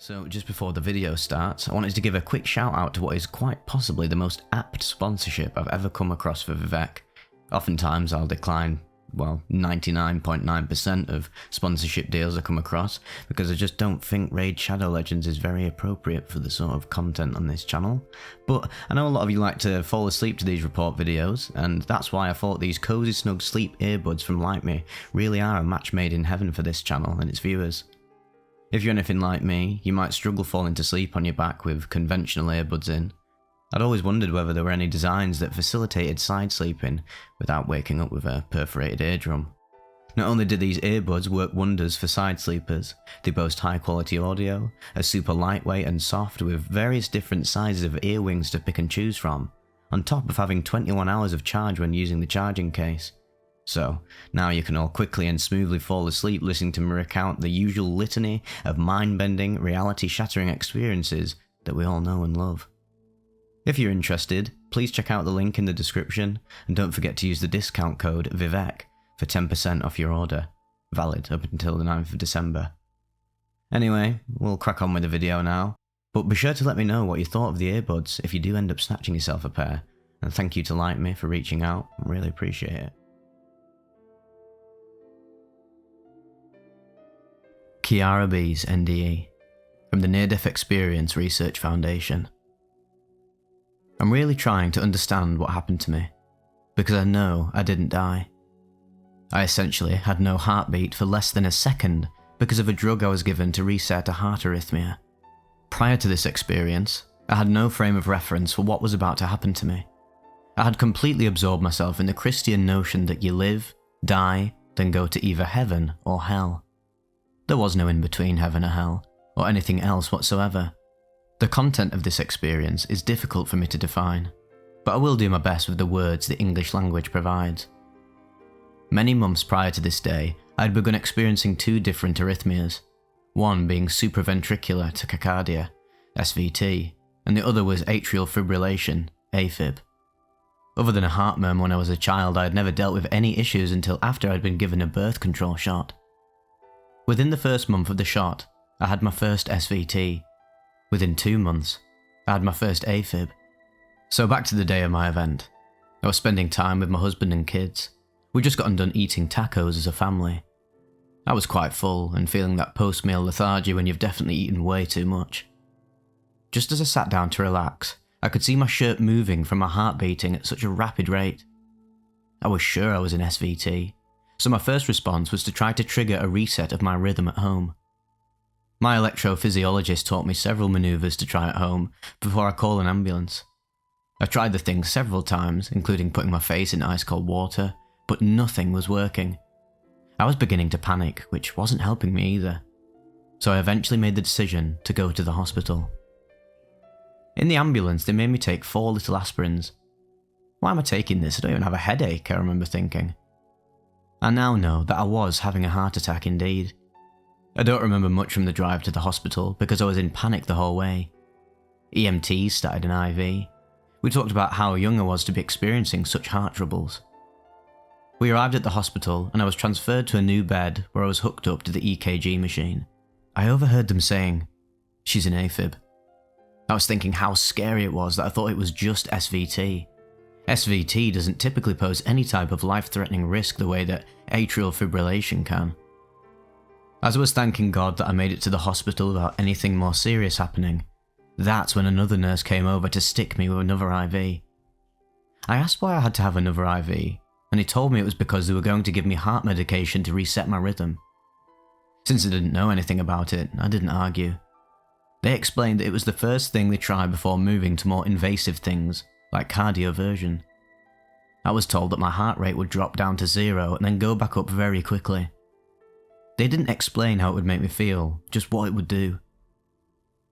So just before the video starts, I wanted to give a quick shout out to what is quite possibly the most apt sponsorship I've ever come across for Vivec. Oftentimes I'll decline, 99.9% of sponsorship deals I come across because I just don't think Raid Shadow Legends is very appropriate for the sort of content on this channel. But I know a lot of you like to fall asleep to these report videos, and that's why I thought these COZYSNUG sleep earbuds from LYTMI really are a match made in heaven for this channel and its viewers. If you're anything like me, you might struggle falling to sleep on your back with conventional earbuds in. I'd always wondered whether there were any designs that facilitated side sleeping without waking up with a perforated eardrum. Not only do these earbuds work wonders for side sleepers, they boast high quality audio, are super lightweight and soft with various different sizes of ear wings to pick and choose from, on top of having 21 hours of charge when using the charging case. So, now you can all quickly and smoothly fall asleep listening to me recount the usual litany of mind-bending, reality-shattering experiences that we all know and love. If you're interested, please check out the link in the description, and don't forget to use the discount code Vivec for 10% off your order, valid up until the 9th of December. Anyway, we'll crack on with the video now, but be sure to let me know what you thought of the earbuds if you do end up snatching yourself a pair, and thank you to LYTMI for reaching out, I really appreciate it. Ciara B's NDE, from the Near Death Experience Research Foundation. I'm really trying to understand what happened to me, because I know I didn't die. I essentially had no heartbeat for less than a second because of a drug I was given to reset a heart arrhythmia. Prior to this experience, I had no frame of reference for what was about to happen to me. I had completely absorbed myself in the Christian notion that you live, die, then go to either heaven or hell. There was no in-between heaven or hell, or anything else whatsoever. The content of this experience is difficult for me to define, but I will do my best with the words the English language provides. Many months prior to this day, I had begun experiencing two different arrhythmias, one being supraventricular tachycardia, SVT, and the other was atrial fibrillation, AFib. Other than a heart murmur when I was a child, I had never dealt with any issues until after I had been given a birth control shot. Within the first month of the shot, I had my first SVT. Within 2 months, I had my first AFib. So back to the day of my event. I was spending time with my husband and kids. We'd just gotten done eating tacos as a family. I was quite full and feeling that post-meal lethargy when you've definitely eaten way too much. Just as I sat down to relax, I could see my shirt moving from my heart beating at such a rapid rate. I was sure I was in SVT. So my first response was to try to trigger a reset of my rhythm at home. My electrophysiologist taught me several maneuvers to try at home before I call an ambulance. I tried the thing several times, including putting my face in ice cold water, but nothing was working. I was beginning to panic, which wasn't helping me either. So I eventually made the decision to go to the hospital. In the ambulance, they made me take 4 little aspirins. Why am I taking this? I don't even have a headache, I remember thinking. I now know that I was having a heart attack indeed. I don't remember much from the drive to the hospital because I was in panic the whole way. EMTs started an IV. We talked about how young I was to be experiencing such heart troubles. We arrived at the hospital and I was transferred to a new bed where I was hooked up to the EKG machine. I overheard them saying, "She's in AFib." I was thinking how scary it was that I thought it was just SVT. SVT doesn't typically pose any type of life-threatening risk the way that atrial fibrillation can. As I was thanking God that I made it to the hospital without anything more serious happening, that's when another nurse came over to stick me with another IV. I asked why I had to have another IV, and he told me it was because they were going to give me heart medication to reset my rhythm. Since I didn't know anything about it, I didn't argue. They explained that it was the first thing they tried before moving to more invasive things, like cardioversion. I was told that my heart rate would drop down to 0 and then go back up very quickly. They didn't explain how it would make me feel, just what it would do.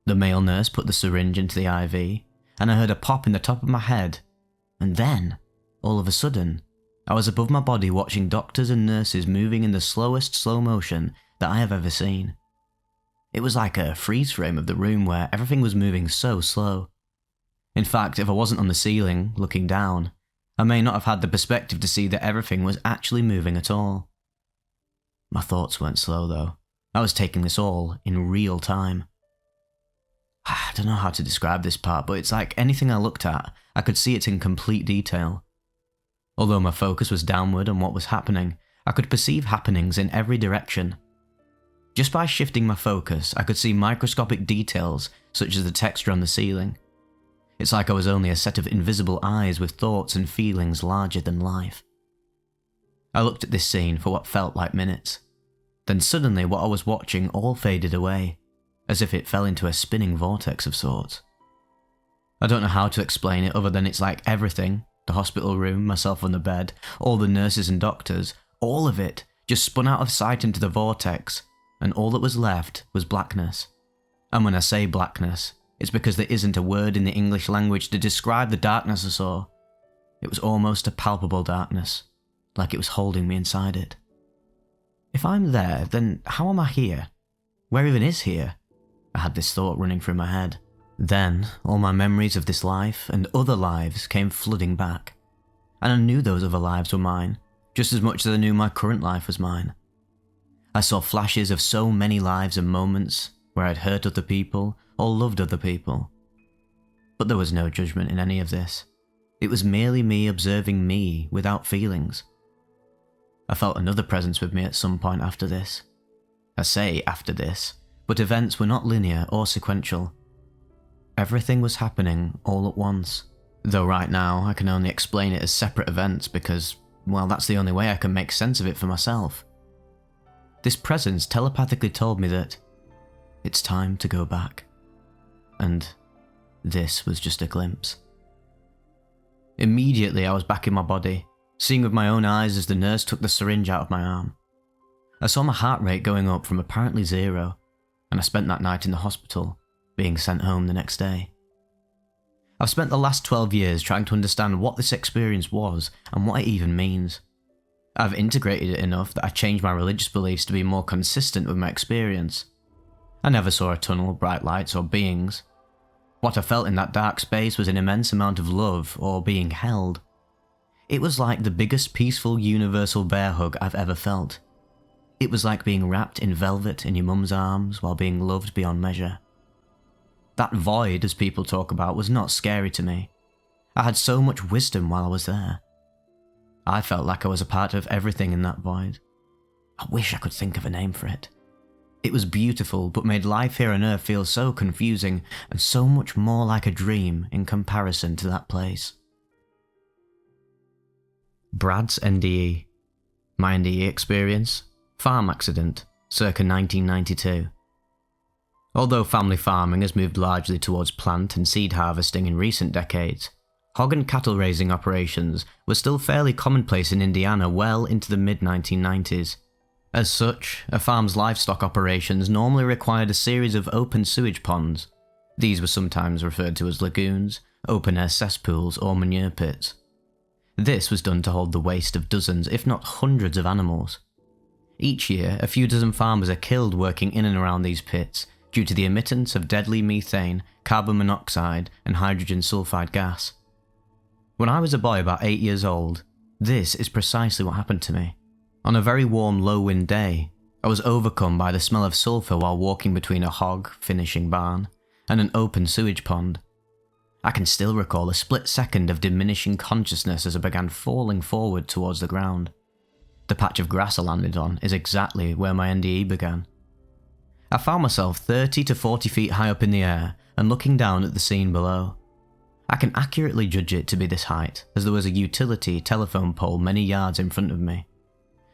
The male nurse put the syringe into the IV, and I heard a pop in the top of my head, and then, all of a sudden, I was above my body watching doctors and nurses moving in the slowest slow motion that I have ever seen. It was like a freeze frame of the room where everything was moving so slow. In fact, if I wasn't on the ceiling, looking down, I may not have had the perspective to see that everything was actually moving at all. My thoughts weren't slow though. I was taking this all in real time. I don't know how to describe this part, but it's like anything I looked at, I could see it in complete detail. Although my focus was downward on what was happening, I could perceive happenings in every direction. Just by shifting my focus, I could see microscopic details such as the texture on the ceiling. It's like I was only a set of invisible eyes with thoughts and feelings larger than life. I looked at this scene for what felt like minutes. Then suddenly what I was watching all faded away, as if it fell into a spinning vortex of sorts. I don't know how to explain it other than it's like everything, the hospital room, myself on the bed, all the nurses and doctors, all of it just spun out of sight into the vortex, and all that was left was blackness. And when I say blackness, it's because there isn't a word in the English language to describe the darkness I saw. It was almost a palpable darkness, like it was holding me inside it. If I'm there, then how am I here? Where even is here? I had this thought running through my head. Then, all my memories of this life and other lives came flooding back. And I knew those other lives were mine, just as much as I knew my current life was mine. I saw flashes of so many lives and moments where I'd hurt other people or loved other people. But there was no judgment in any of this. It was merely me observing me without feelings. I felt another presence with me at some point after this. I say after this, but events were not linear or sequential. Everything was happening all at once, though right now I can only explain it as separate events because, well, that's the only way I can make sense of it for myself. This presence telepathically told me that it's time to go back. And this was just a glimpse. Immediately I was back in my body, seeing with my own eyes as the nurse took the syringe out of my arm. I saw my heart rate going up from apparently 0, and I spent that night in the hospital, being sent home the next day. I've spent the last 12 years trying to understand what this experience was and what it even means. I've integrated it enough that I changed my religious beliefs to be more consistent with my experience. I never saw a tunnel, bright lights, or beings. What I felt in that dark space was an immense amount of love or being held. It was like the biggest peaceful universal bear hug I've ever felt. It was like being wrapped in velvet in your mum's arms while being loved beyond measure. That void, as people talk about, was not scary to me. I had so much wisdom while I was there. I felt like I was a part of everything in that void. I wish I could think of a name for it. It was beautiful, but made life here on Earth feel so confusing and so much more like a dream in comparison to that place. Brad's NDE. My NDE experience? Farm accident, circa 1992. Although family farming has moved largely towards plant and seed harvesting in recent decades, hog and cattle raising operations were still fairly commonplace in Indiana well into the mid-1990s. As such, a farm's livestock operations normally required a series of open sewage ponds. These were sometimes referred to as lagoons, open-air cesspools, or manure pits. This was done to hold the waste of dozens, if not hundreds of animals. Each year, a few dozen farmers are killed working in and around these pits due to the emittance of deadly methane, carbon monoxide, and hydrogen sulfide gas. When I was a boy about 8 years old, this is precisely what happened to me. On a very warm low-wind day, I was overcome by the smell of sulphur while walking between a hog finishing barn and an open sewage pond. I can still recall a split second of diminishing consciousness as I began falling forward towards the ground. The patch of grass I landed on is exactly where my NDE began. I found myself 30 to 40 feet high up in the air and looking down at the scene below. I can accurately judge it to be this height, as there was a utility telephone pole many yards in front of me.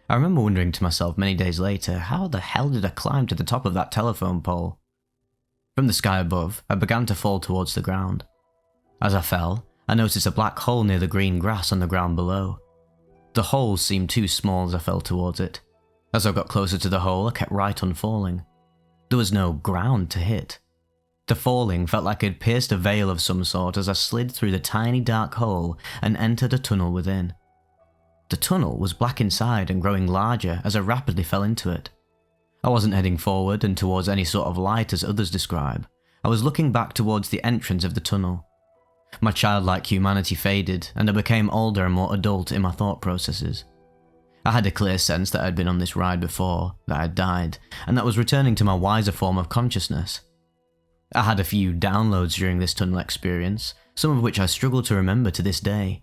I remember wondering to myself many days later, how the hell did I climb to the top of that telephone pole? From the sky above, I began to fall towards the ground. As I fell, I noticed a black hole near the green grass on the ground below. The hole seemed too small as I fell towards it. As I got closer to the hole, I kept right on falling. There was no ground to hit. The falling felt like it had pierced a veil of some sort as I slid through the tiny dark hole and entered a tunnel within. The tunnel was black inside and growing larger as I rapidly fell into it. I wasn't heading forward and towards any sort of light as others describe. I was looking back towards the entrance of the tunnel. My childlike humanity faded and I became older and more adult in my thought processes. I had a clear sense that I had been on this ride before, that I had died, and that I was returning to my wiser form of consciousness. I had a few downloads during this tunnel experience, some of which I struggle to remember to this day.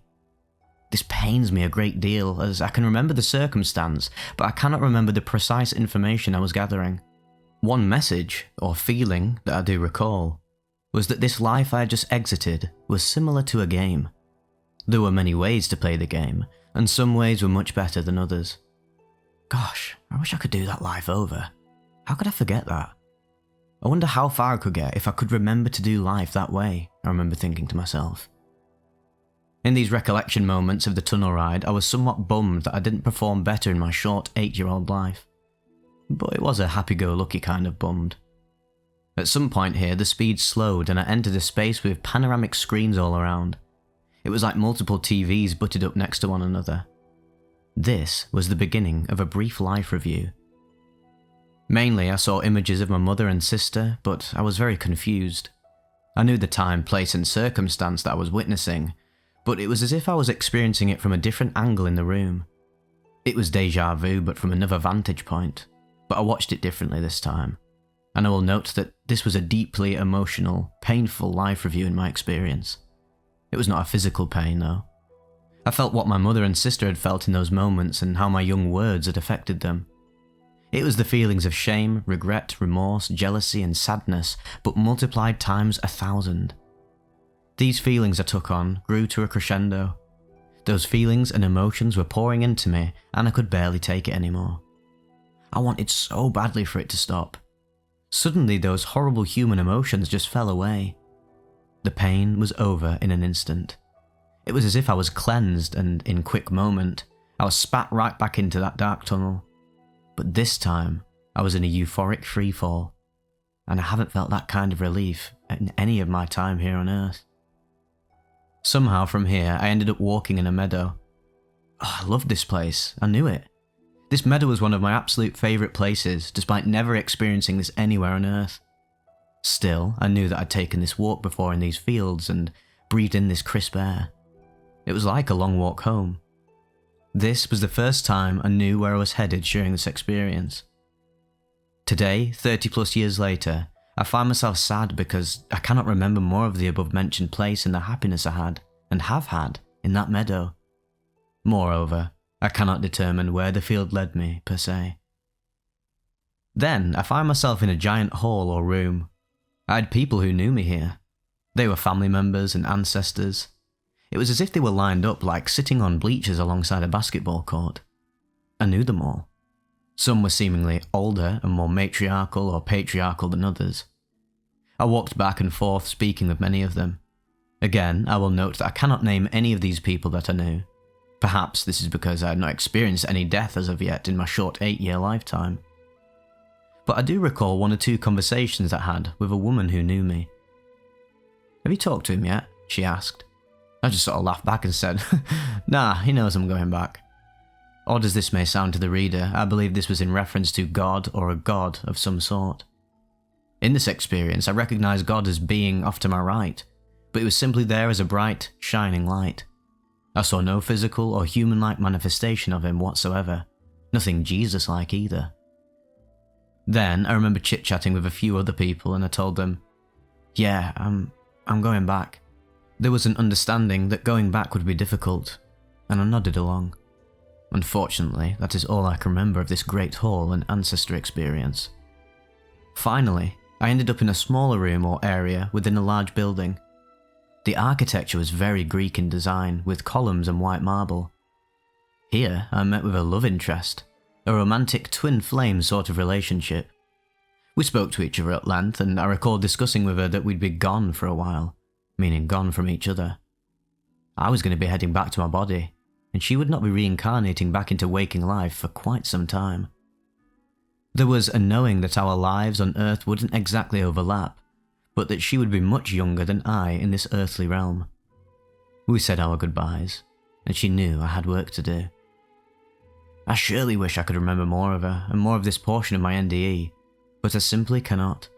This pains me a great deal, as I can remember the circumstance, but I cannot remember the precise information I was gathering. One message, or feeling, that I do recall, was that this life I had just exited was similar to a game. There were many ways to play the game, and some ways were much better than others. Gosh, I wish I could do that life over. How could I forget that? I wonder how far I could get if I could remember to do life that way, I remember thinking to myself. In these recollection moments of the tunnel ride, I was somewhat bummed that I didn't perform better in my short 8-year-old life. But it was a happy-go-lucky kind of bummed. At some point here, the speed slowed and I entered a space with panoramic screens all around. It was like multiple TVs butted up next to one another. This was the beginning of a brief life review. Mainly, I saw images of my mother and sister, but I was very confused. I knew the time, place and circumstance that I was witnessing, but it was as if I was experiencing it from a different angle in the room. It was déjà vu, but from another vantage point, but I watched it differently this time. And I will note that this was a deeply emotional, painful life review in my experience. It was not a physical pain, though. I felt what my mother and sister had felt in those moments and how my young words had affected them. It was the feelings of shame, regret, remorse, jealousy and sadness, but multiplied times 1,000. These feelings I took on grew to a crescendo. Those feelings and emotions were pouring into me and I could barely take it anymore. I wanted so badly for it to stop. Suddenly those horrible human emotions just fell away. The pain was over in an instant. It was as if I was cleansed and, in quick moment, I was spat right back into that dark tunnel. But this time, I was in a euphoric freefall, and I haven't felt that kind of relief in any of my time here on Earth. Somehow from here, I ended up walking in a meadow. Oh, I loved this place, I knew it. This meadow was one of my absolute favourite places, despite never experiencing this anywhere on Earth. Still, I knew that I'd taken this walk before in these fields and breathed in this crisp air. It was like a long walk home. This was the first time I knew where I was headed during this experience. Today, 30 plus years later, I find myself sad because I cannot remember more of the above mentioned place and the happiness I had, and have had, in that meadow. Moreover, I cannot determine where the field led me, per se. Then, I find myself in a giant hall or room. I had people who knew me here. They were family members and ancestors. It was as if they were lined up like sitting on bleachers alongside a basketball court. I knew them all. Some were seemingly older and more matriarchal or patriarchal than others. I walked back and forth speaking with many of them. Again, I will note that I cannot name any of these people that I knew. Perhaps this is because I had not experienced any death as of yet in my short 8-year lifetime. But I do recall 1 or 2 conversations I had with a woman who knew me. "Have you talked to him yet?" she asked. I just sort of laughed back and said, "Nah, he knows I'm going back." Odd as this may sound to the reader, I believe this was in reference to God or a god of some sort. In this experience, I recognised God as being off to my right, but it was simply there as a bright, shining light. I saw no physical or human-like manifestation of him whatsoever, nothing Jesus-like either. Then I remember chit-chatting with a few other people and I told them, "Yeah, I'm going back." There was an understanding that going back would be difficult, and I nodded along. Unfortunately, that is all I can remember of this great hall and ancestor experience. Finally, I ended up in a smaller room or area within a large building. The architecture was very Greek in design, with columns and white marble. Here, I met with a love interest, a romantic twin flame sort of relationship. We spoke to each other at length, and I recall discussing with her that we'd be gone for a while, meaning gone from each other. I was going to be heading back to my body, and she would not be reincarnating back into waking life for quite some time. There was a knowing that our lives on Earth wouldn't exactly overlap, but that she would be much younger than I in this earthly realm. We said our goodbyes, and she knew I had work to do. I surely wish I could remember more of her, and more of this portion of my NDE, but I simply cannot.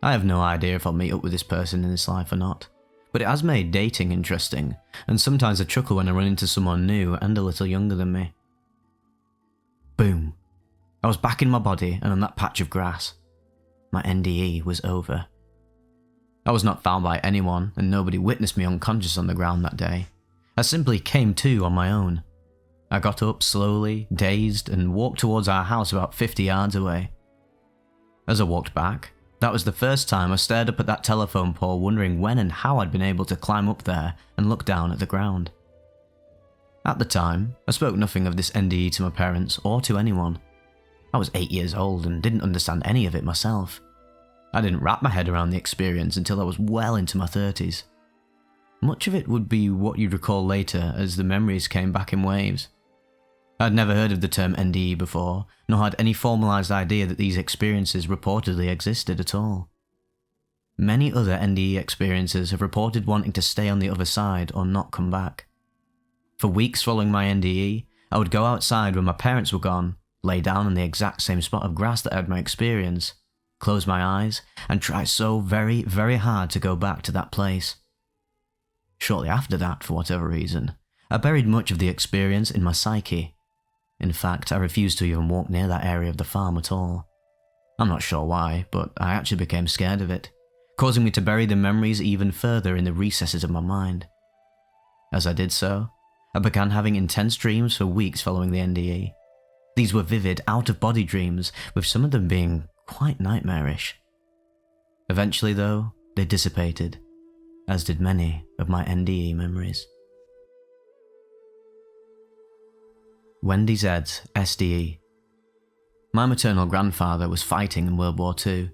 I have no idea if I'll meet up with this person in this life or not, but it has made dating interesting, and sometimes I chuckle when I run into someone new and a little younger than me. Boom. I was back in my body and on that patch of grass. My NDE was over. I was not found by anyone, and nobody witnessed me unconscious on the ground that day. I simply came to on my own. I got up slowly, dazed, and walked towards our house about 50 yards away. As I walked back, that was the first time I stared up at that telephone pole, wondering when and how I'd been able to climb up there and look down at the ground. At the time, I spoke nothing of this NDE to my parents or to anyone. I was 8 years old and didn't understand any of it myself. I didn't wrap my head around the experience until I was well into my 30s. Much of it would be what you'd recall later as the memories came back in waves. I'd never heard of the term NDE before, nor had any formalised idea that these experiences reportedly existed at all. Many other NDE experiences have reported wanting to stay on the other side or not come back. For weeks following my NDE, I would go outside when my parents were gone, lay down on the exact same spot of grass that I had my experience, close my eyes, and try so very, very hard to go back to that place. Shortly after that, for whatever reason, I buried much of the experience in my psyche. In fact, I refused to even walk near that area of the farm at all. I'm not sure why, but I actually became scared of it, causing me to bury the memories even further in the recesses of my mind. As I did so, I began having intense dreams for weeks following the NDE. These were vivid, out-of-body dreams, with some of them being quite nightmarish. Eventually, though, they dissipated, as did many of my NDE memories. Wendy Z's SDE. My maternal grandfather was fighting in World War II.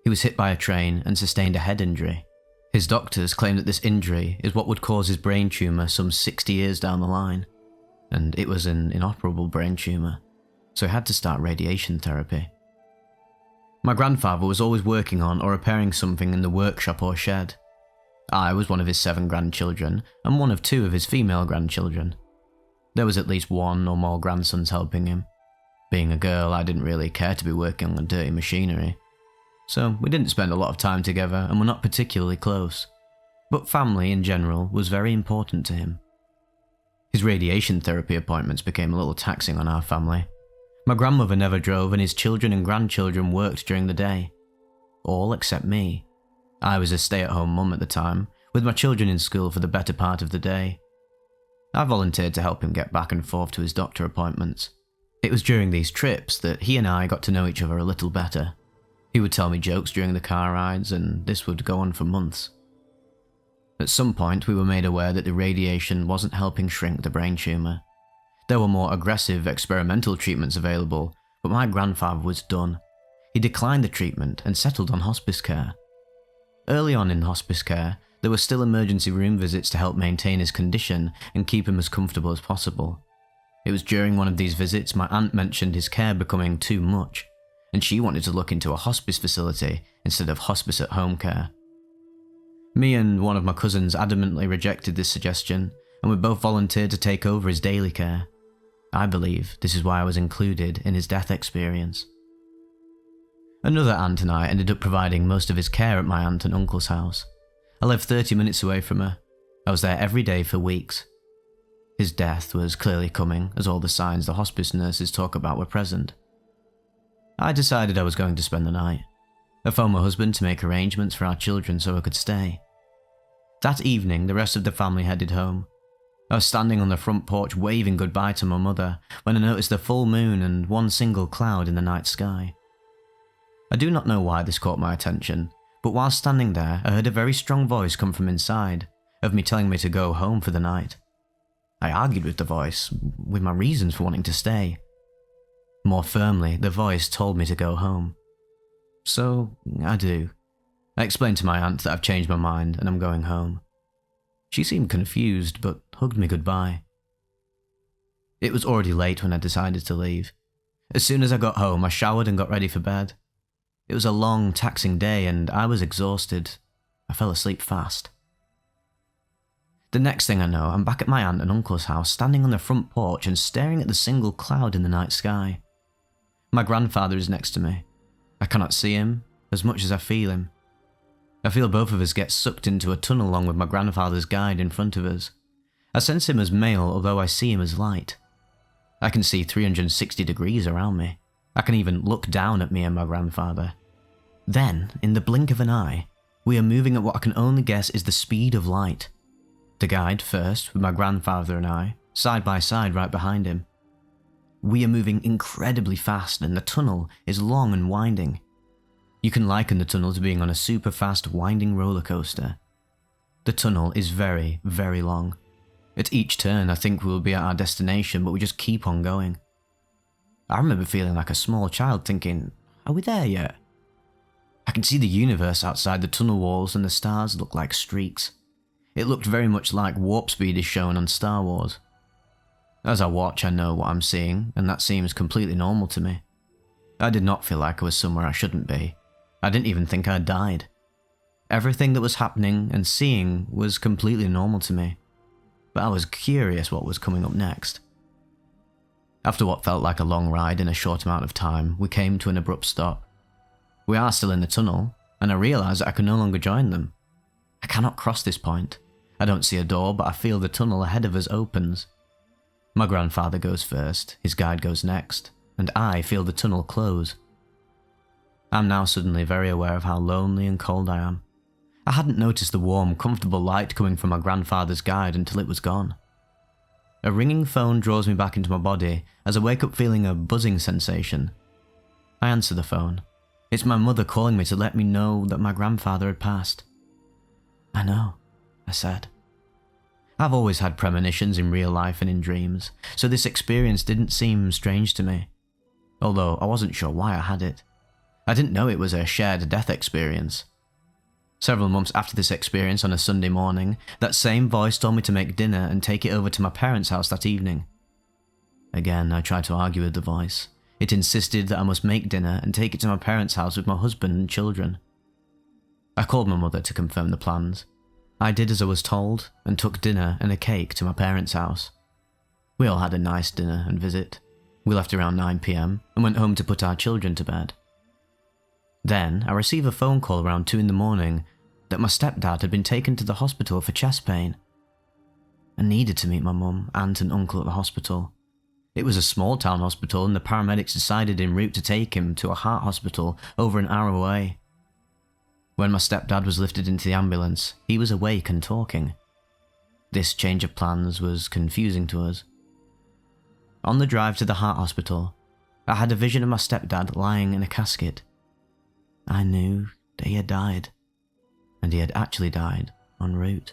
He was hit by a train and sustained a head injury. His doctors claimed that this injury is what would cause his brain tumour some 60 years down the line, and it was an inoperable brain tumour, so he had to start radiation therapy. My grandfather was always working on or repairing something in the workshop or shed. I was one of his 7 grandchildren, and one of 2 of his female grandchildren. There was at least 1 or more grandsons helping him. Being a girl, I didn't really care to be working on dirty machinery, so we didn't spend a lot of time together and were not particularly close. But family in general was very important to him. His radiation therapy appointments became a little taxing on our family. My grandmother never drove and his children and grandchildren worked during the day. All except me. I was a stay-at-home mum at the time, with my children in school for the better part of the day. I volunteered to help him get back and forth to his doctor appointments. It was during these trips that he and I got to know each other a little better. He would tell me jokes during the car rides, and this would go on for months. At some point, we were made aware that the radiation wasn't helping shrink the brain tumour. There were more aggressive experimental treatments available, but my grandfather was done. He declined the treatment and settled on hospice care. Early on in hospice care, there were still emergency room visits to help maintain his condition and keep him as comfortable as possible. It was during one of these visits my aunt mentioned his care becoming too much, and she wanted to look into a hospice facility instead of hospice at home care. Me and one of my cousins adamantly rejected this suggestion, and we both volunteered to take over his daily care. I believe this is why I was included in his death experience. Another aunt and I ended up providing most of his care at my aunt and uncle's house. I lived 30 minutes away from her. I was there every day for weeks. His death was clearly coming, as all the signs the hospice nurses talk about were present. I decided I was going to spend the night. I phoned my husband to make arrangements for our children so I could stay. That evening, the rest of the family headed home. I was standing on the front porch waving goodbye to my mother when I noticed the full moon and one single cloud in the night sky. I do not know why this caught my attention, but while standing there, I heard a very strong voice come from inside, of me telling me to go home for the night. I argued with the voice, with my reasons for wanting to stay. More firmly, the voice told me to go home. So, I do. I explained to my aunt that I've changed my mind and I'm going home. She seemed confused, but hugged me goodbye. It was already late when I decided to leave. As soon as I got home, I showered and got ready for bed. It was a long, taxing day and I was exhausted. I fell asleep fast. The next thing I know, I'm back at my aunt and uncle's house, standing on the front porch and staring at the single cloud in the night sky. My grandfather is next to me. I cannot see him, as much as I feel him. I feel both of us get sucked into a tunnel along with my grandfather's guide in front of us. I sense him as male, although I see him as light. I can see 360 degrees around me. I can even look down at me and my grandfather. Then, in the blink of an eye, We are moving at what I can only guess is the speed of light. The guide first, with my grandfather and I, side by side right behind him. We are moving incredibly fast and the tunnel is long and winding. You can liken the tunnel to being on a super fast winding roller coaster. The tunnel is very, very long. At each turn I think we will be at our destination, but we just keep on going. I remember feeling like a small child thinking, are we there yet? I can see the universe outside the tunnel walls and the stars look like streaks. It looked very much like warp speed is shown on Star Wars. As I watch, I know what I'm seeing, and that seems completely normal to me. I did not feel like I was somewhere I shouldn't be. I didn't even think I had died. Everything that was happening and seeing was completely normal to me, but I was curious what was coming up next. After what felt like a long ride in a short amount of time, we came to an abrupt stop. We are still in the tunnel, and I realise that I can no longer join them. I cannot cross this point. I don't see a door, but I feel the tunnel ahead of us opens. My grandfather goes first, his guide goes next, and I feel the tunnel close. I'm now suddenly very aware of how lonely and cold I am. I hadn't noticed the warm, comfortable light coming from my grandfather's guide until it was gone. A ringing phone draws me back into my body as I wake up feeling a buzzing sensation. I answer the phone. It's my mother calling me to let me know that my grandfather had passed. I know, I said. I've always had premonitions in real life and in dreams, so this experience didn't seem strange to me, although I wasn't sure why I had it. I didn't know it was a shared death experience. Several months after this experience on a Sunday morning, that same voice told me to make dinner and take it over to my parents' house that evening. Again, I tried to argue with the voice. It insisted that I must make dinner and take it to my parents' house with my husband and children. I called my mother to confirm the plans. I did as I was told and took dinner and a cake to my parents' house. We all had a nice dinner and visit. We left around 9 PM and went home to put our children to bed. Then I received a phone call around 2 in the morning that my stepdad had been taken to the hospital for chest pain. I needed to meet my mum, aunt and uncle at the hospital. It was a small town hospital and the paramedics decided en route to take him to a heart hospital over an hour away. When my stepdad was lifted into the ambulance, he was awake and talking. This change of plans was confusing to us. On the drive to the heart hospital, I had a vision of my stepdad lying in a casket. I knew that he had died, and he had actually died en route.